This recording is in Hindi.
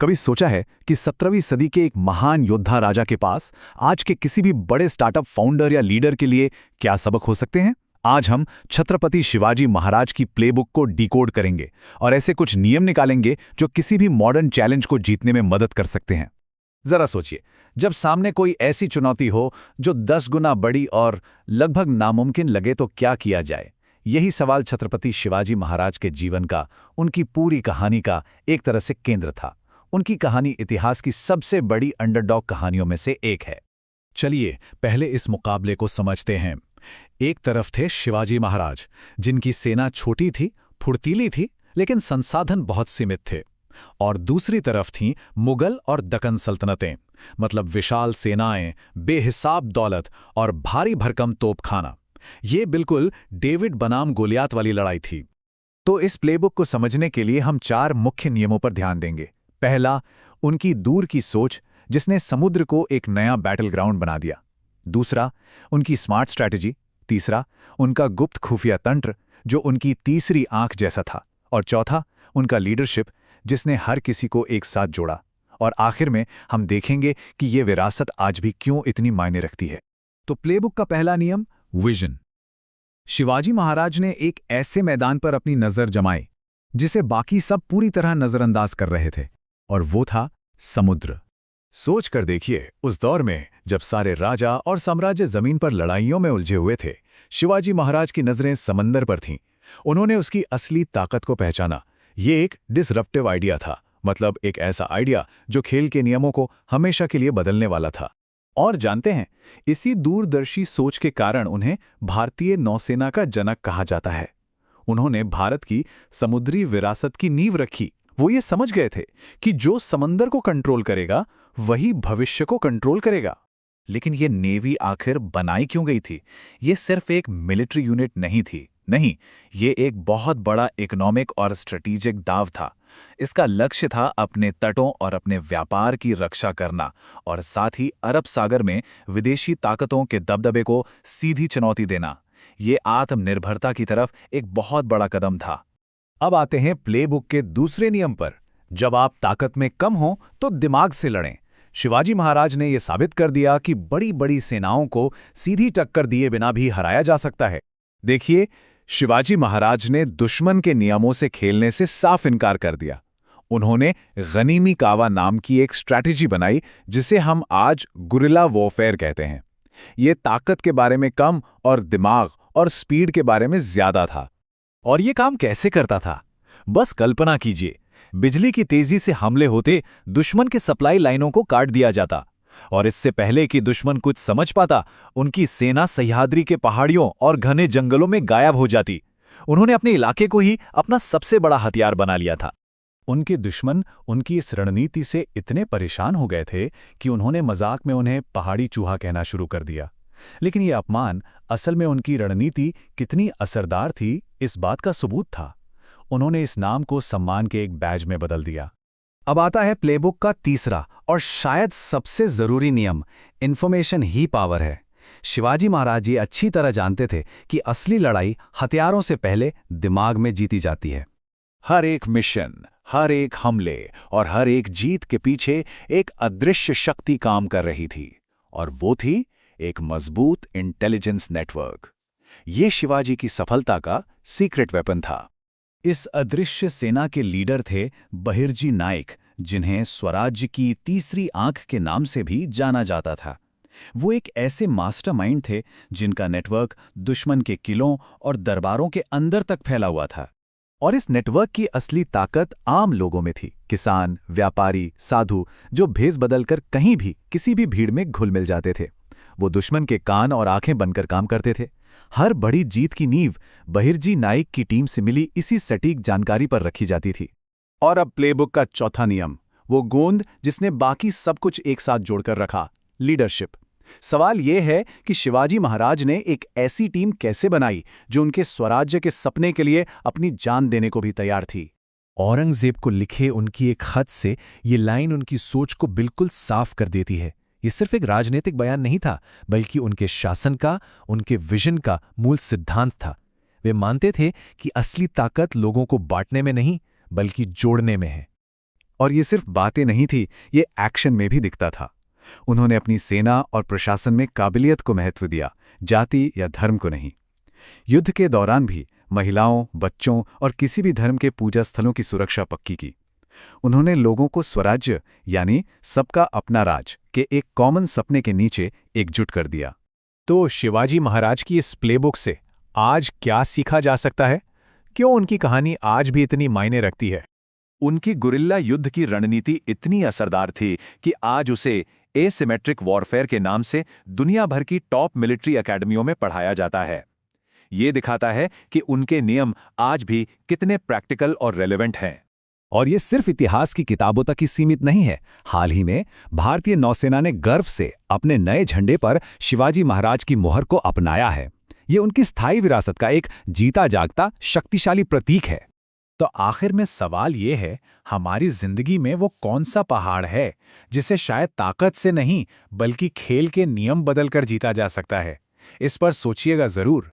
कभी सोचा है कि 17वीं सदी के एक महान योद्धा राजा के पास आज के किसी भी बड़े स्टार्टअप फाउंडर या लीडर के लिए क्या सबक हो सकते हैं? आज हम छत्रपति शिवाजी महाराज की प्लेबुक को डिकोड करेंगे और ऐसे कुछ नियम निकालेंगे जो किसी भी मॉडर्न चैलेंज को जीतने में मदद कर सकते हैं। जरा सोचिए, जब सामने कोई ऐसी चुनौती हो जो 10 गुना बड़ी और लगभग नामुमकिन लगे तो क्या किया जाए? यही सवाल छत्रपति शिवाजी महाराज के जीवन का, उनकी पूरी कहानी का एक तरह से केंद्र था। उनकी कहानी इतिहास की सबसे बड़ी अंडरडॉग कहानियों में से एक है। चलिए पहले इस मुकाबले को समझते हैं। एक तरफ थे शिवाजी महाराज, जिनकी सेना छोटी थी, फुर्तीली थी, लेकिन संसाधन बहुत सीमित थे। और दूसरी तरफ थीं मुगल और दक्कन सल्तनतें, मतलब विशाल सेनाएं, बेहिसाब दौलत और भारी भरकम तोपखाना। ये बिल्कुल डेविड बनाम गोलियात वाली लड़ाई थी। तो इस प्लेबुक को समझने के लिए हम 4 मुख्य नियमों पर ध्यान देंगे। पहला, उनकी दूर की सोच, जिसने समुद्र को एक नया बैटल ग्राउंड बना दिया। दूसरा, उनकी स्मार्ट स्ट्रैटेजी। तीसरा, उनका गुप्त खुफिया तंत्र, जो उनकी तीसरी आंख जैसा था। और चौथा, उनका लीडरशिप, जिसने हर किसी को एक साथ जोड़ा। और आखिर में हम देखेंगे कि ये विरासत आज भी क्यों इतनी मायने रखती है। तो प्लेबुक का पहला नियम, विजन। शिवाजी महाराज ने एक ऐसे मैदान पर अपनी नजर जमाई जिसे बाकी सब पूरी तरह नजरअंदाज कर रहे थे, और वो था समुद्र। सोच कर देखिए, उस दौर में जब सारे राजा और साम्राज्य जमीन पर लड़ाइयों में उलझे हुए थे, शिवाजी महाराज की नजरें समंदर पर थीं। उन्होंने उसकी असली ताकत को पहचाना। ये एक डिसरप्टिव आइडिया था, मतलब एक ऐसा आइडिया जो खेल के नियमों को हमेशा के लिए बदलने वाला था। और जानते हैं, इसी दूरदर्शी सोच के कारण उन्हें भारतीय नौसेना का जनक कहा जाता है। उन्होंने भारत की समुद्री विरासत की नींव रखी। वो ये समझ गए थे कि जो समंदर को कंट्रोल करेगा वही भविष्य को कंट्रोल करेगा। लेकिन ये नेवी आखिर बनाई क्यों गई थी? ये सिर्फ एक मिलिट्री यूनिट नहीं थी। नहीं, ये एक बहुत बड़ा इकोनॉमिक और स्ट्रेटेजिक दाव था। इसका लक्ष्य था अपने तटों और अपने व्यापार की रक्षा करना, और साथ ही अरब सागर में विदेशी ताकतों के दबदबे को सीधी चुनौती देना। ये आत्मनिर्भरता की तरफ एक बहुत बड़ा कदम था। अब आते हैं प्लेबुक के दूसरे नियम पर। जब आप ताकत में कम हो तो दिमाग से लड़ें। शिवाजी महाराज ने यह साबित कर दिया कि बड़ी बड़ी सेनाओं को सीधी टक्कर दिए बिना भी हराया जा सकता है। देखिए, शिवाजी महाराज ने दुश्मन के नियमों से खेलने से साफ इनकार कर दिया। उन्होंने गनीमी कावा नाम की एक स्ट्रैटेजी बनाई, जिसे हम आज गुरिल्ला वॉरफेयर कहते हैं। ये ताकत के बारे में कम और दिमाग और स्पीड के बारे में ज्यादा था। और ये काम कैसे करता था? बस कल्पना कीजिए, बिजली की तेजी से हमले होते दुश्मन के सप्लाई लाइनों को काट दिया जाता, और इससे पहले कि दुश्मन कुछ समझ पाता, उनकी सेना सह्याद्री के पहाड़ियों और घने जंगलों में गायब हो जाती। उन्होंने अपने इलाके को ही अपना सबसे बड़ा हथियार बना लिया था। उनके दुश्मन उनकी इस रणनीति से इतने परेशान हो गए थे कि उन्होंने मजाक में उन्हें पहाड़ी चूहा कहना शुरू कर दिया। लेकिन यह अपमान असल में उनकी रणनीति कितनी असरदार थी, इस बात का सबूत था। उन्होंने इस नाम को सम्मान के एक बैज में बदल दिया। अब आता है प्लेबुक का तीसरा और शायद सबसे जरूरी नियम, इन्फॉर्मेशन ही पावर है। शिवाजी महाराज ये अच्छी तरह जानते थे कि असली लड़ाई हथियारों से पहले दिमाग में जीती जाती है। हर एक मिशन, हर एक हमले और हर एक जीत के पीछे एक अदृश्य शक्ति काम कर रही थी, और वो थी एक मजबूत इंटेलिजेंस नेटवर्क। ये शिवाजी की सफलता का सीक्रेट वेपन था। इस अदृश्य सेना के लीडर थे बहिर्जी नाइक, जिन्हें स्वराज्य की तीसरी आंख के नाम से भी जाना जाता था। वो एक ऐसे मास्टरमाइंड थे जिनका नेटवर्क दुश्मन के किलों और दरबारों के अंदर तक फैला हुआ था। और इस नेटवर्क की असली ताकत आम लोगों में थी। किसान, व्यापारी, साधु, जो भेष बदलकर कहीं भी किसी भी भीड़ में घुल मिल जाते थे। वो दुश्मन के कान और आंखें बनकर काम करते थे। हर बड़ी जीत की नींव बहिर्जी नाइक की टीम से मिली इसी सटीक जानकारी पर रखी जाती थी। और अब प्लेबुक का चौथा नियम, वो गोंद जिसने बाकी सब कुछ एक साथ जोड़कर रखा, लीडरशिप। सवाल यह है कि शिवाजी महाराज ने एक ऐसी टीम कैसे बनाई जो उनके स्वराज्य के सपने के लिए अपनी जान देने को भी तैयार थी। औरंगजेब को लिखे उनकी एक खत से ये लाइन उनकी सोच को बिल्कुल साफ कर देती है। ये सिर्फ एक राजनीतिक बयान नहीं था, बल्कि उनके शासन का, उनके विजन का मूल सिद्धांत था। वे मानते थे कि असली ताकत लोगों को बांटने में नहीं, बल्कि जोड़ने में है। और ये सिर्फ बातें नहीं थी, ये एक्शन में भी दिखता था। उन्होंने अपनी सेना और प्रशासन में काबिलियत को महत्व दिया, जाति या धर्म को नहीं। युद्ध के दौरान भी महिलाओं, बच्चों और किसी भी धर्म के पूजा स्थलों की सुरक्षा पक्की की। उन्होंने लोगों को स्वराज्य यानी सबका अपना राज के एक कॉमन सपने के नीचे एकजुट कर दिया। तो शिवाजी महाराज की इस प्लेबुक से आज क्या सीखा जा सकता है? क्यों उनकी कहानी आज भी इतनी मायने रखती है? उनकी गुरिल्ला युद्ध की रणनीति इतनी असरदार थी कि आज उसे एसिमेट्रिक वॉरफेयर के नाम से दुनिया भर की टॉप मिलिट्री एकेडमियों में पढ़ाया जाता है। ये दिखाता है कि उनके नियम आज भी कितने प्रैक्टिकल और रेलेवेंट हैं। और ये सिर्फ इतिहास की किताबों तक ही सीमित नहीं है। हाल ही में भारतीय नौसेना ने गर्व से अपने नए झंडे पर शिवाजी महाराज की मोहर को अपनाया है। ये उनकी स्थायी विरासत का एक जीता जागता शक्तिशाली प्रतीक है। तो आखिर में सवाल ये है, हमारी जिंदगी में वो कौन सा पहाड़ है जिसे शायद ताकत से नहीं बल्कि खेल के नियम बदलकर जीता जा सकता है? इस पर सोचिएगा जरूर।